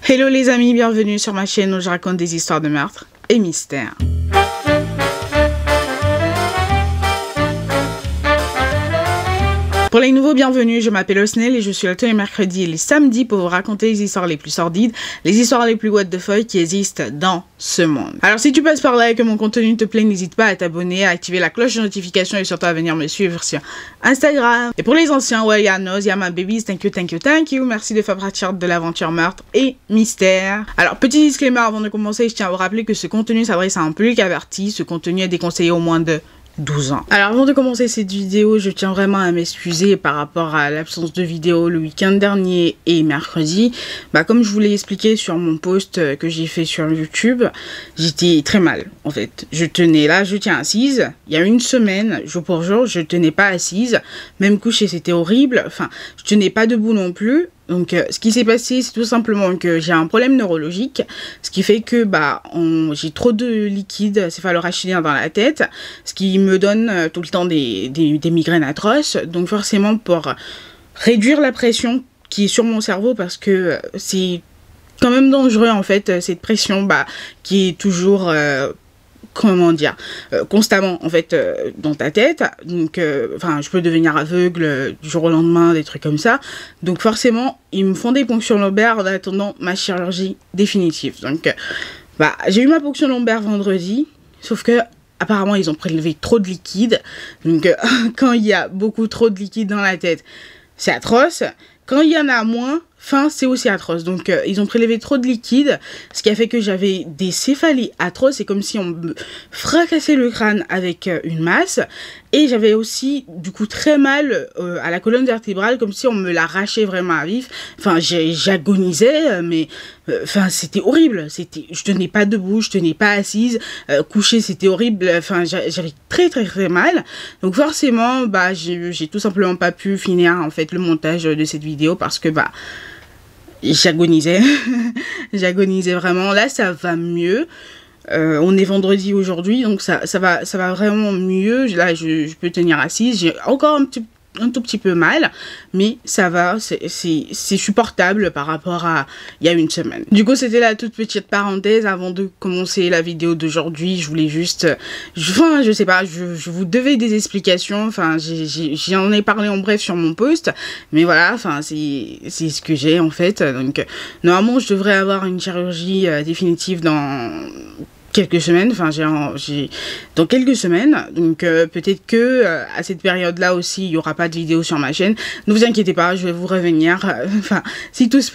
Hello les amis, bienvenue sur ma chaîne où je raconte des histoires de meurtres et mystères. Pour les nouveaux, bienvenue, je m'appelle Osnel et je suis là tous les mercredis et les samedis pour vous raconter les histoires les plus sordides, les histoires les plus what the fuck qui existent dans ce monde. Alors si tu passes par là et que mon contenu te plaît, n'hésite pas à t'abonner, à activer la cloche de notification et surtout à venir me suivre sur Instagram. Et pour les anciens, ouais, y'a Noz, y'a ma babies, thank you, merci de faire partie de l'aventure meurtre et mystère. Alors petit disclaimer avant de commencer, je tiens à vous rappeler que ce contenu s'adresse à un public averti, ce contenu est déconseillé au moins de 12 ans. Alors avant de commencer cette vidéo, je tiens vraiment à m'excuser par rapport à l'absence de vidéo le week-end dernier et mercredi. Comme je vous l'ai expliqué sur mon post que j'ai fait sur YouTube, j'étais très mal en fait. Je tiens assise. Il y a une semaine, jour pour jour, je tenais pas assise. Même couchée, c'était horrible. Enfin, je tenais pas debout non plus. Donc, ce qui s'est passé, c'est tout simplement que j'ai un problème neurologique, ce qui fait que j'ai trop de liquide céphalorachidien dans la tête, ce qui me donne tout le temps des migraines atroces. Donc, forcément, pour réduire la pression qui est sur mon cerveau, parce que c'est quand même dangereux en fait, cette pression qui est toujours constamment en fait dans ta tête. Donc je peux devenir aveugle du jour au lendemain, des trucs comme ça. Donc forcément ils me font des ponctions lombaires en attendant ma chirurgie définitive. Donc j'ai eu ma ponction lombaire vendredi, sauf que apparemment ils ont prélevé trop de liquide. Donc quand il y a beaucoup trop de liquide dans la tête, c'est atroce. Quand il y en a moins, c'est aussi atroce. Donc, ils ont prélevé trop de liquide, ce qui a fait que j'avais des céphalies atroces. C'est comme si on me fracassait le crâne avec une masse. Et j'avais aussi, du coup, très mal à la colonne vertébrale, comme si on me l'arrachait vraiment à vif. Enfin, j'agonisais, mais c'était horrible. Je tenais pas debout, je tenais pas assise. Coucher, c'était horrible. Enfin, j'avais très, très, très mal. Donc, forcément, j'ai tout simplement pas pu finir, en fait, le montage de cette vidéo parce que, j'agonisais. J'agonisais vraiment. Là, ça va mieux. On est vendredi aujourd'hui, donc ça va vraiment mieux. Là, je peux tenir assise. J'ai encore un tout petit peu mal, mais ça va, c'est supportable par rapport à il y a une semaine. Du coup, c'était la toute petite parenthèse avant de commencer la vidéo d'aujourd'hui. Je voulais juste, je sais pas, je vous devais des explications. Enfin, j'en ai parlé en bref sur mon post, mais voilà, c'est ce que j'ai en fait. Donc, normalement, je devrais avoir une chirurgie définitive dans quelques semaines, dans quelques semaines, donc peut-être que à cette période-là aussi, il n'y aura pas de vidéo sur ma chaîne. Ne vous inquiétez pas, je vais vous revenir, si tout se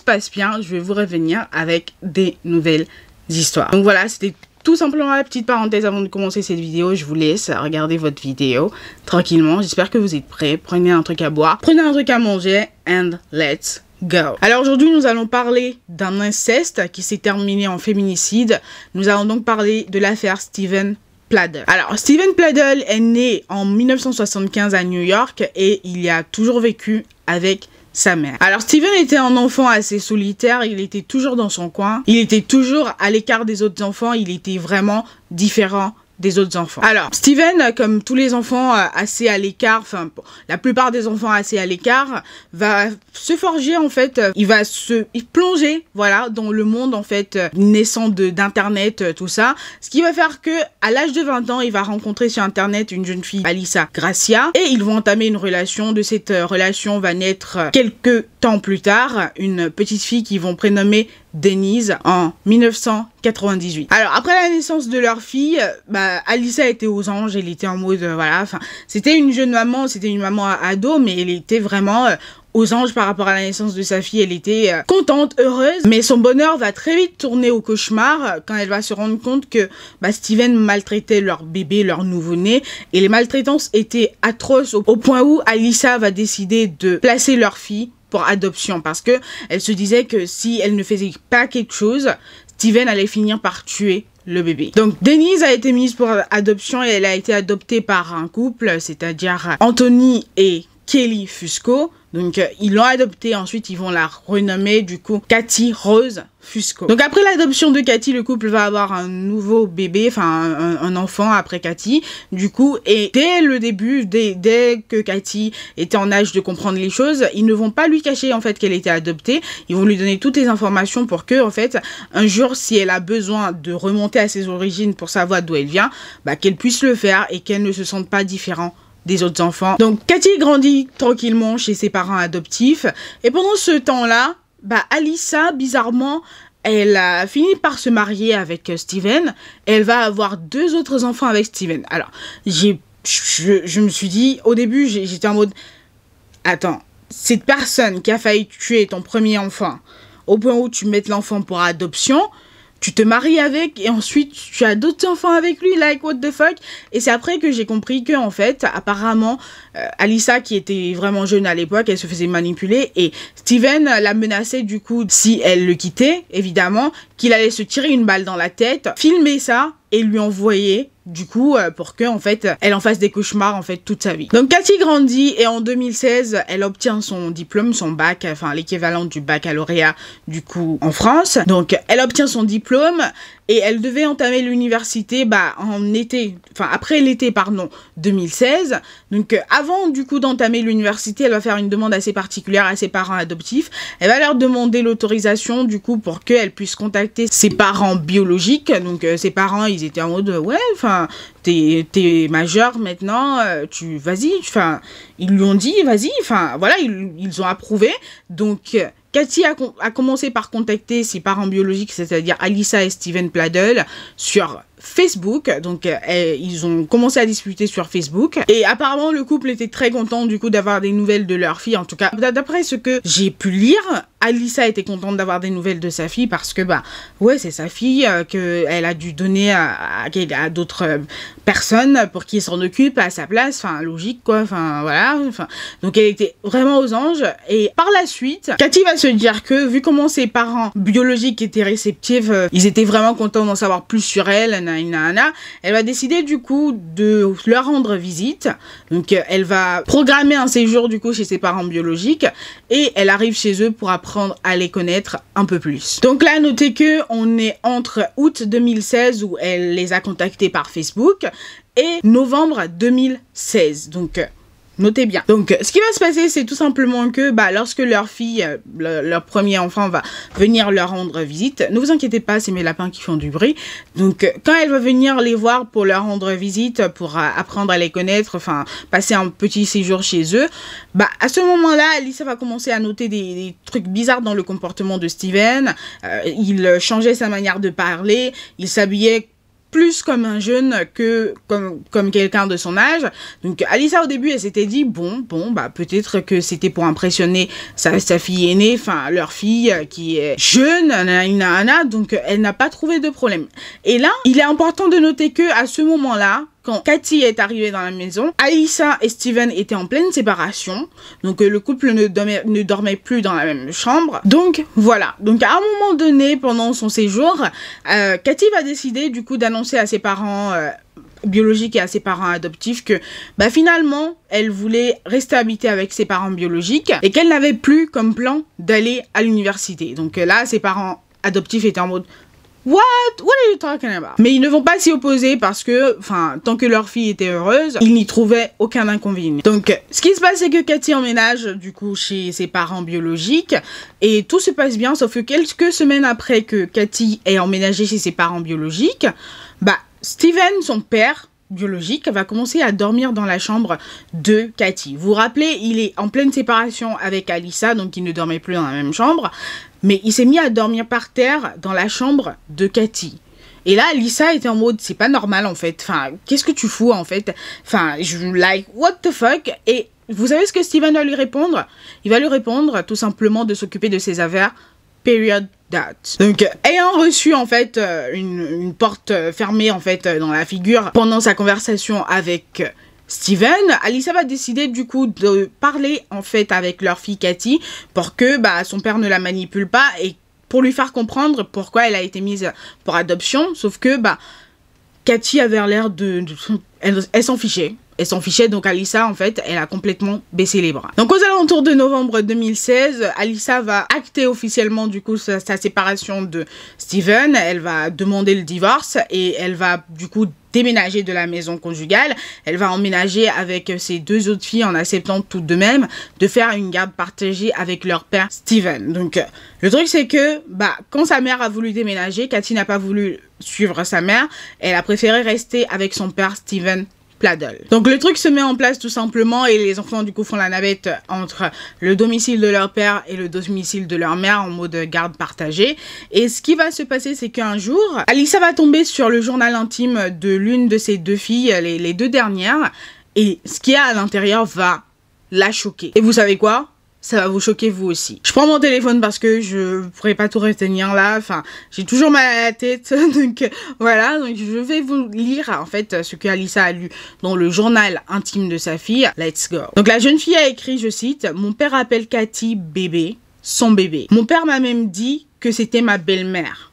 passe bien, je vais vous revenir avec des nouvelles histoires. Donc voilà, c'était tout simplement la petite parenthèse avant de commencer cette vidéo. Je vous laisse regarder votre vidéo tranquillement. J'espère que vous êtes prêts. Prenez un truc à boire, prenez un truc à manger, and let's go. Alors aujourd'hui, nous allons parler d'un inceste qui s'est terminé en féminicide. Nous allons donc parler de l'affaire Steven Pladl. Alors, Steven Pladl est né en 1975 à New York et il y a toujours vécu avec sa mère. Alors, Steven était un enfant assez solitaire, il était toujours dans son coin, il était toujours à l'écart des autres enfants, il était vraiment différent des autres enfants. Alors, Steven, comme tous les enfants assez à l'écart, la plupart des enfants assez à l'écart, va se forger en fait, il va se plonger, voilà, dans le monde en fait, naissant d'internet, tout ça, ce qui va faire que à l'âge de 20 ans, il va rencontrer sur internet une jeune fille, Alyssa Gracia, et ils vont entamer une relation. De cette relation va naître quelques temps plus tard une petite fille qu'ils vont prénommer Denise en 1998. Alors après la naissance de leur fille, Alyssa était aux anges, elle était en mode c'était une jeune maman, c'était une maman ado, mais elle était vraiment aux anges par rapport à la naissance de sa fille. Elle était contente, heureuse, mais son bonheur va très vite tourner au cauchemar quand elle va se rendre compte que Steven maltraitait leur bébé, leur nouveau-né, et les maltraitances étaient atroces au point où Alyssa va décider de placer leur fille pour adoption, parce que elle se disait que si elle ne faisait pas quelque chose, Steven allait finir par tuer le bébé. Donc Denise a été mise pour adoption et elle a été adoptée par un couple, c'est-à-dire Anthony et Kelly Fusco. Donc ils l'ont adoptée, ensuite ils vont la renommer du coup Cathy Rose Fusco. Donc après l'adoption de Cathy, le couple va avoir un nouveau bébé, enfin un enfant après Cathy, du coup, et dès le début, dès que Cathy était en âge de comprendre les choses, ils ne vont pas lui cacher en fait qu'elle était adoptée, ils vont lui donner toutes les informations pour que en fait, un jour, si elle a besoin de remonter à ses origines pour savoir d'où elle vient, bah, qu'elle puisse le faire et qu'elle ne se sente pas différente des autres enfants. Donc Cathy grandit tranquillement chez ses parents adoptifs, et pendant ce temps-là, bah Alyssa, bizarrement, elle a fini par se marier avec Steven. Elle va avoir 2 autres enfants avec Steven. Alors, je me suis dit, au début, j'étais en mode, attends, cette personne qui a failli tuer ton premier enfant, au point où tu mets l'enfant pour adoption, tu te maries avec et ensuite tu as d'autres enfants avec lui, like what the fuck. Et c'est après que j'ai compris que en fait, apparemment, Alyssa, qui était vraiment jeune à l'époque, elle se faisait manipuler et Steven la menaçait du coup, si elle le quittait, évidemment, qu'il allait se tirer une balle dans la tête, filmer ça et lui envoyer du coup pour que en fait elle en fasse des cauchemars en fait toute sa vie. Donc Cathy grandit et en 2016 elle obtient son diplôme, son bac, enfin l'équivalent du baccalauréat du coup en France. Donc elle obtient son diplôme et elle devait entamer l'université en été, enfin après l'été pardon 2016. Donc avant du coup d'entamer l'université, elle va faire une demande assez particulière à ses parents adoptifs. Elle va leur demander l'autorisation du coup pour qu'elle puisse contacter ses parents biologiques. Donc ses parents ils étaient en mode ouais, enfin t'es majeur maintenant, tu vas-y, enfin ils lui ont dit vas-y, enfin voilà, ils ont approuvé. Donc Cathy a commencé par contacter ses parents biologiques, c'est-à-dire Alyssa et Steven Pladl, sur Facebook. Donc ils ont commencé à discuter sur Facebook et apparemment le couple était très content du coup d'avoir des nouvelles de leur fille. En tout cas d'après ce que j'ai pu lire, Alyssa était contente d'avoir des nouvelles de sa fille parce que ouais, c'est sa fille que elle a dû donner à d'autres personnes pour qu'ils s'en occupent à sa place, enfin logique quoi, enfin voilà, enfin donc elle était vraiment aux anges. Et par la suite Cathy va se dire que vu comment ses parents biologiques étaient réceptifs, ils étaient vraiment contents d'en savoir plus sur elle, elle va décider du coup de leur rendre visite. Donc elle va programmer un séjour du coup chez ses parents biologiques et elle arrive chez eux pour apprendre à les connaître un peu plus. Donc là notez que on est entre août 2016 où elle les a contactés par Facebook et novembre 2016. Donc notez bien. Donc, ce qui va se passer, c'est tout simplement que lorsque leur fille, leur premier enfant va venir leur rendre visite, ne vous inquiétez pas, c'est mes lapins qui font du bruit. Donc, quand elle va venir les voir pour leur rendre visite, pour apprendre à les connaître, enfin, passer un petit séjour chez eux, à ce moment-là, Alyssa va commencer à noter des trucs bizarres dans le comportement de Steven. Il changeait sa manière de parler, il s'habillait plus comme un jeune que comme quelqu'un de son âge. Donc Alyssa au début elle s'était dit bon peut-être que c'était pour impressionner sa fille aînée, enfin leur fille qui est jeune, donc elle n'a pas trouvé de problème. Et là il est important de noter que à ce moment-là, quand Cathy est arrivée dans la maison, Alyssa et Steven étaient en pleine séparation. Donc le couple ne dormait plus dans la même chambre. Donc voilà. Donc à un moment donné, pendant son séjour, Cathy va décider du coup d'annoncer à ses parents biologiques et à ses parents adoptifs que finalement elle voulait rester habiter avec ses parents biologiques et qu'elle n'avait plus comme plan d'aller à l'université. Donc là, ses parents adoptifs étaient en mode What are you talking about? Mais ils ne vont pas s'y opposer parce que, tant que leur fille était heureuse, ils n'y trouvaient aucun inconvénient. Donc, ce qui se passe, c'est que Cathy emménage, du coup, chez ses parents biologiques et tout se passe bien, sauf que quelques semaines après que Cathy ait emménagé chez ses parents biologiques, Steven, son père biologique, va commencer à dormir dans la chambre de Cathy. Vous vous rappelez, il est en pleine séparation avec Alyssa, donc il ne dormait plus dans la même chambre. Mais il s'est mis à dormir par terre dans la chambre de Cathy. Et là, Alyssa était en mode, c'est pas normal en fait. Qu'est-ce que tu fous en fait? What the fuck? Et vous savez ce que Steven va lui répondre? Il va lui répondre tout simplement de s'occuper de ses affaires. Period. That. Donc, ayant reçu en fait une porte fermée en fait dans la figure pendant sa conversation avec Steven, Alyssa va décider du coup de parler en fait avec leur fille Cathy pour que son père ne la manipule pas et pour lui faire comprendre pourquoi elle a été mise pour adoption. Sauf que Cathy avait l'air elle s'en fichait. elle s'en fichait. Donc Alyssa, en fait, elle a complètement baissé les bras. Donc aux alentours de novembre 2016, Alyssa va acter officiellement du coup sa séparation de Steven. Elle va demander le divorce et elle va du coup déménager de la maison conjugale. Elle va emménager avec ses deux autres filles en acceptant tout de même de faire une garde partagée avec leur père Steven. Donc le truc c'est que quand sa mère a voulu déménager, Cathy n'a pas voulu suivre sa mère. Elle a préféré rester avec son père Steven Pladl. Donc le truc se met en place tout simplement et les enfants du coup font la navette entre le domicile de leur père et le domicile de leur mère en mode garde partagée. Et ce qui va se passer, c'est qu'un jour, Alyssa va tomber sur le journal intime de l'une de ses deux filles, les deux dernières, et ce qu'il y a à l'intérieur va la choquer. Et vous savez quoi? Ça va vous choquer vous aussi. Je prends mon téléphone parce que je pourrais pas tout retenir là. Enfin, j'ai toujours mal à la tête. Donc voilà, donc je vais vous lire en fait ce que Alyssa a lu dans le journal intime de sa fille. Let's go. Donc la jeune fille a écrit, je cite, « Mon père appelle Cathy bébé, son bébé. Mon père m'a même dit que c'était ma belle-mère.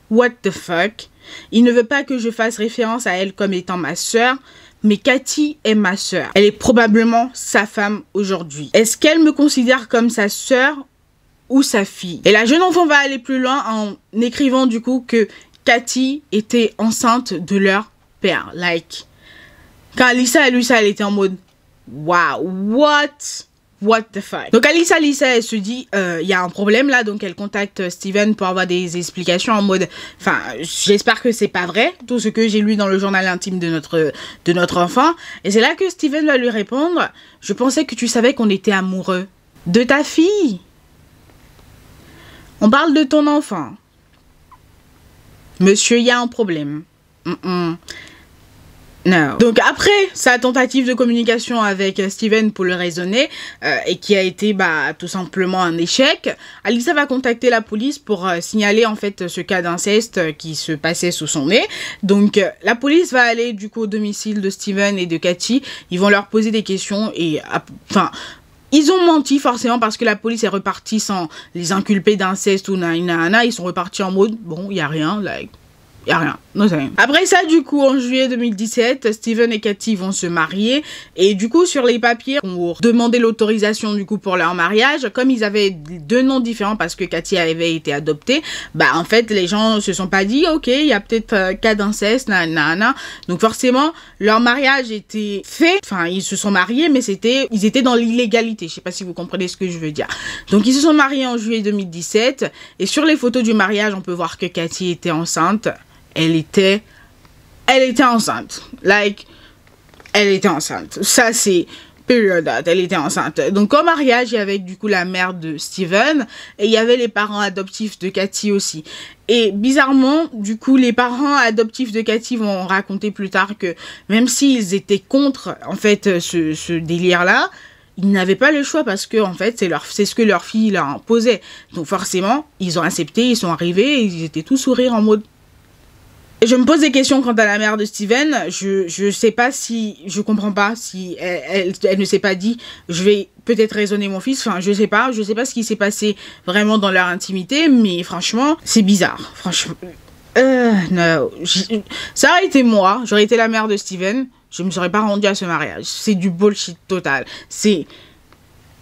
What the fuck? Il ne veut pas que je fasse référence à elle comme étant ma sœur. Mais Cathy est ma sœur. Elle est probablement sa femme aujourd'hui. Est-ce qu'elle me considère comme sa sœur ou sa fille? » Et la jeune enfant va aller plus loin en écrivant du coup que Cathy était enceinte de leur père. Like, quand Alyssa a lu ça, elle était en mode wow, what the fuck. Donc Alyssa, elle se dit, il y a un problème là, donc elle contacte Steven pour avoir des explications en mode, enfin, j'espère que c'est pas vrai, tout ce que j'ai lu dans le journal intime de notre enfant. Et c'est là que Steven va lui répondre, je pensais que tu savais qu'on était amoureux. De ta fille. On parle de ton enfant. Monsieur, il y a un problème. No. Donc après sa tentative de communication avec Steven pour le raisonner et qui a été tout simplement un échec, Alyssa va contacter la police pour signaler en fait ce cas d'inceste qui se passait sous son nez. Donc la police va aller du coup au domicile de Steven et de Cathy. Ils vont leur poser des questions et enfin ils ont menti forcément parce que la police est repartie sans les inculper d'inceste ou nanana. Ils sont repartis en mode bon, il y a rien, like y a rien. Après ça, du coup, en juillet 2017, Steven et Cathy vont se marier. Et du coup, sur les papiers, pour demander l'autorisation du coup pour leur mariage, comme ils avaient deux noms différents parce que Cathy avait été adoptée, en fait, les gens se sont pas dit, ok, il y a peut-être cas d'inceste, nanana. Donc forcément, leur mariage était fait. Enfin, ils se sont mariés, mais ils étaient dans l'illégalité. Je sais pas si vous comprenez ce que je veux dire. Donc, ils se sont mariés en juillet 2017. Et sur les photos du mariage, on peut voir que Cathy était enceinte. Elle était enceinte. Like, elle était enceinte. Ça, c'est period. Elle était enceinte. Donc, au mariage, il y avait du coup la mère de Steven et il y avait les parents adoptifs de Cathy aussi. Et bizarrement, du coup, les parents adoptifs de Cathy vont raconter plus tard que même s'ils étaient contre, en fait, ce délire-là, ils n'avaient pas le choix parce que, en fait, c'est ce que leur fille leur imposait. Donc, forcément, ils ont accepté, ils sont arrivés et ils étaient tous sourires en mode... Je me pose des questions quant à la mère de Steven. Je sais pas si... Je comprends pas si elle ne s'est pas dit je vais peut-être raisonner mon fils. Enfin, je sais pas ce qui s'est passé vraiment dans leur intimité. Mais franchement, c'est bizarre. Franchement... non. Ça aurait été moi. J'aurais été la mère de Steven. Je me serais pas rendue à ce mariage. C'est du bullshit total. C'est...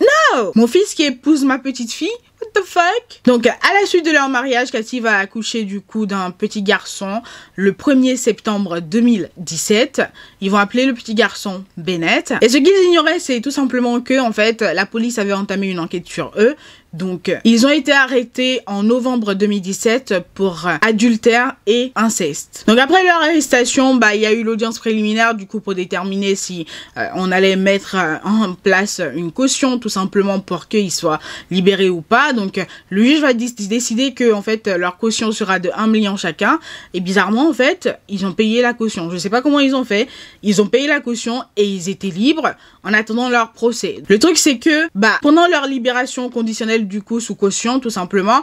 Non! Mon fils qui épouse ma petite fille? What the fuck? Donc, à la suite de leur mariage, Cathy va accoucher du coup d'un petit garçon le 1er septembre 2017. Ils vont appeler le petit garçon Bennett. Et ce qu'ils ignoraient, c'est tout simplement que, en fait, la police avait entamé une enquête sur eux. Donc, ils ont été arrêtés en novembre 2017 pour adultère et inceste. Donc, après leur arrestation, il y a eu l'audience préliminaire, du coup, pour déterminer si on allait mettre en place une caution, tout simplement, pour qu'ils soient libérés ou pas. Donc, le juge va décider que, en fait, leur caution sera de 1 million chacun. Et bizarrement, en fait, ils ont payé la caution. Je sais pas comment ils ont fait. Ils ont payé la caution et ils étaient libres en attendant leur procès. Le truc, c'est que, pendant leur libération conditionnelle, du coup, sous caution, tout simplement,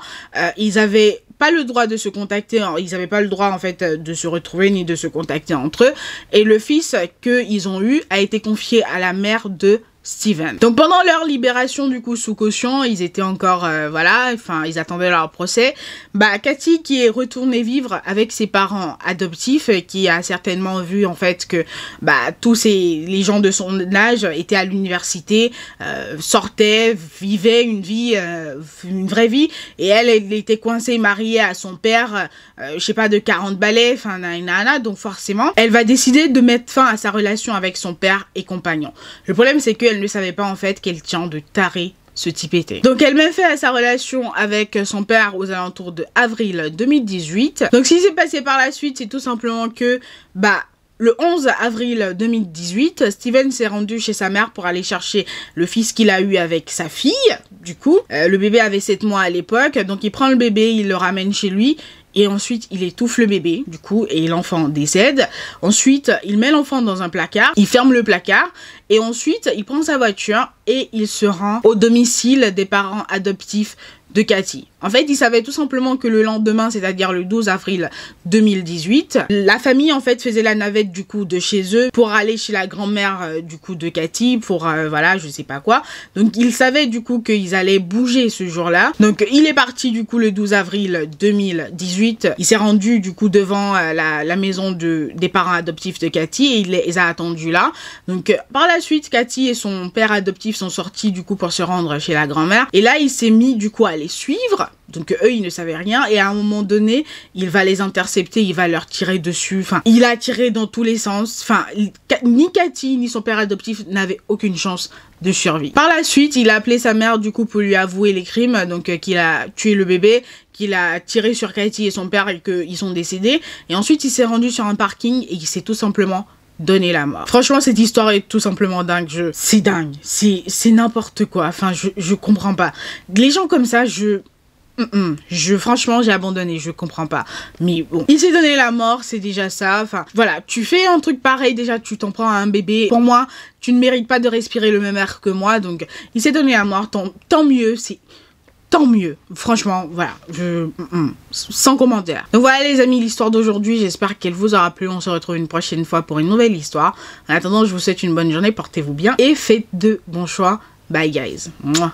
ils avaient pas le droit de se contacter, ils avaient pas le droit, en fait, de se retrouver ni de se contacter entre eux. Et le fils qu'ils ont eu a été confié à la mère de Steven. Donc pendant leur libération du coup sous caution, ils étaient encore voilà, enfin ils attendaient leur procès. Bah Cathy qui est retournée vivre avec ses parents adoptifs, qui a certainement vu en fait que bah tous les gens de son âge étaient à l'université, sortaient, vivaient une vie, une vraie vie, et elle était coincée, mariée à son père, je sais pas, de 40 balais, enfin nana, donc forcément elle va décider de mettre fin à sa relation avec son père et compagnon. Le problème c'est que elle ne savait pas en fait quel genre de taré ce type était. Donc elle met fin à sa relation avec son père aux alentours de avril 2018. Donc ce qui s'est passé par la suite, c'est tout simplement que bah le 11 avril 2018, Steven s'est rendu chez sa mère pour aller chercher le fils qu'il a eu avec sa fille. Du coup, le bébé avait 7 mois à l'époque, donc il prend le bébé, il le ramène chez lui. Et ensuite, il étouffe le bébé, du coup, et l'enfant décède. Ensuite, il met l'enfant dans un placard, il ferme le placard, et ensuite, il prend sa voiture et il se rend au domicile des parents adoptifs de Cathy. En fait, il savait tout simplement que le lendemain, c'est-à-dire le 12 avril 2018, la famille, en fait, faisait la navette, du coup, de chez eux pour aller chez la grand-mère, du coup, de Cathy, pour, voilà, je sais pas quoi. Donc, il savait, du coup, qu'ils allaient bouger ce jour-là. Donc, il est parti, du coup, le 12 avril 2018. Il s'est rendu, du coup, devant la maison des parents adoptifs de Cathy et il les a attendus là. Donc, par la suite, Cathy et son père adoptif sont sortis, du coup, pour se rendre chez la grand-mère. Et là, il s'est mis, du coup, à les suivre. Donc eux, ils ne savaient rien. Et à un moment donné, il va les intercepter, il va leur tirer dessus. Enfin, il a tiré dans tous les sens. Enfin, ni Cathy, ni son père adoptif n'avaient aucune chance de survie. Par la suite, il a appelé sa mère, du coup, pour lui avouer les crimes. Donc, qu'il a tué le bébé, qu'il a tiré sur Cathy et son père et qu'ils sont décédés. Et ensuite, il s'est rendu sur un parking et il s'est tout simplement donner la mort. Franchement, cette histoire est tout simplement dingue. C'est dingue. C'est n'importe quoi. Enfin, je comprends pas. Les gens comme ça, franchement, j'ai abandonné. Je comprends pas. Mais bon, il s'est donné la mort, c'est déjà ça. Enfin, voilà. Tu fais un truc pareil, déjà, tu t'en prends à un bébé. Pour moi, tu ne mérites pas de respirer le même air que moi. Donc, il s'est donné la mort. Tant mieux. Tant mieux. Franchement, voilà. Sans commentaire. Donc voilà les amis, l'histoire d'aujourd'hui. J'espère qu'elle vous aura plu. On se retrouve une prochaine fois pour une nouvelle histoire. En attendant, je vous souhaite une bonne journée. Portez-vous bien et faites de bons choix. Bye guys. Mouah.